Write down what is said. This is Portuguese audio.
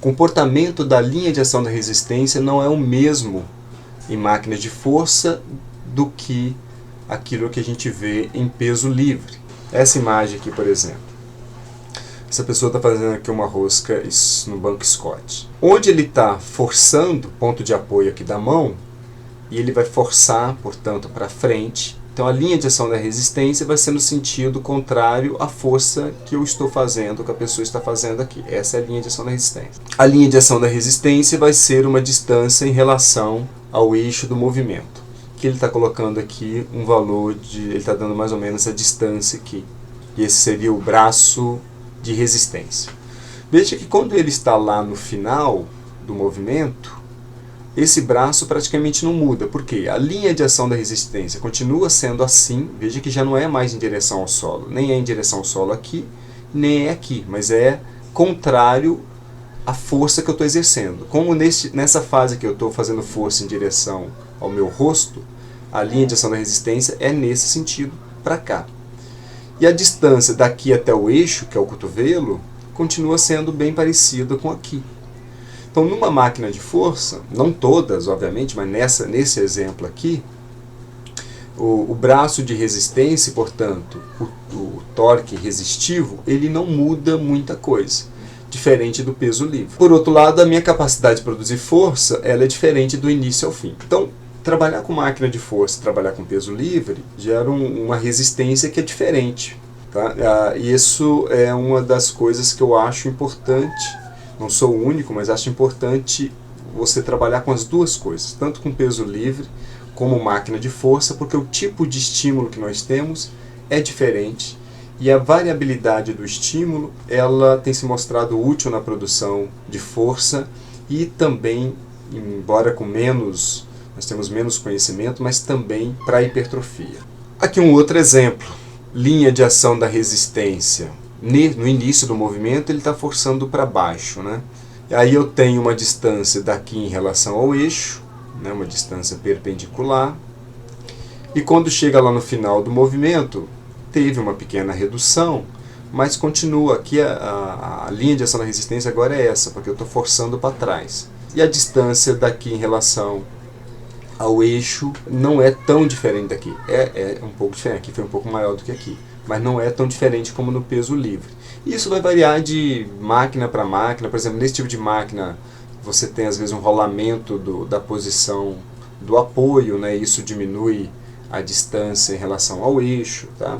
comportamento da linha de ação da resistência não é o mesmo em máquina de força do que aquilo que a gente vê em peso livre. Essa imagem aqui, por exemplo. Essa pessoa está fazendo aqui uma rosca no banco Scott. Onde ele está forçando, ponto de apoio aqui da mão, e ele vai forçar, portanto, para frente. Então a linha de ação da resistência vai ser no sentido contrário à força que eu estou fazendo, que a pessoa está fazendo aqui. Essa é a linha de ação da resistência. A linha de ação da resistência vai ser uma distância em relação ao eixo do movimento. Que ele está colocando aqui um valor de... ele está dando mais ou menos a distância aqui. E esse seria o braço de resistência. Veja que quando ele está lá no final do movimento, esse braço praticamente não muda. Por quê? A linha de ação da resistência continua sendo assim. Veja que já não é mais em direção ao solo. Nem é em direção ao solo aqui, nem é aqui. Mas é contrário à força que eu estou exercendo. Como nessa fase que eu estou fazendo força em direção ao meu rosto, a linha de ação da resistência é nesse sentido para cá. E a distância daqui até o eixo, que é o cotovelo, continua sendo bem parecida com aqui. Então, numa máquina de força, não todas, obviamente, mas nesse exemplo aqui, o braço de resistência, portanto, o torque resistivo, ele não muda muita coisa, diferente do peso livre. Por outro lado, a minha capacidade de produzir força, ela é diferente do início ao fim. Então, trabalhar com máquina de força, trabalhar com peso livre, gera uma resistência que é diferente. Tá? Isso é uma das coisas que eu acho importante. Não sou o único, mas acho importante você trabalhar com as duas coisas, tanto com peso livre como máquina de força, porque o tipo de estímulo que nós temos é diferente e a variabilidade do estímulo ela tem se mostrado útil na produção de força e também, embora nós temos menos conhecimento, mas também para a hipertrofia. Aqui um outro exemplo, linha de ação da resistência. No início do movimento ele está forçando para baixo, né? Aí eu tenho uma distância daqui em relação ao eixo, né? Uma distância perpendicular. E quando chega lá no final do movimento, teve uma pequena redução, mas continua aqui a linha de ação da resistência agora é essa, porque eu estou forçando para trás. E a distância daqui em relação ao eixo não é tão diferente daqui. É um pouco diferente, aqui foi um pouco maior do que aqui. Mas não é tão diferente como no peso livre. Isso vai variar de máquina para máquina. Por exemplo, nesse tipo de máquina, você tem às vezes um rolamento da posição do apoio, né? Isso diminui a distância em relação ao eixo. Tá?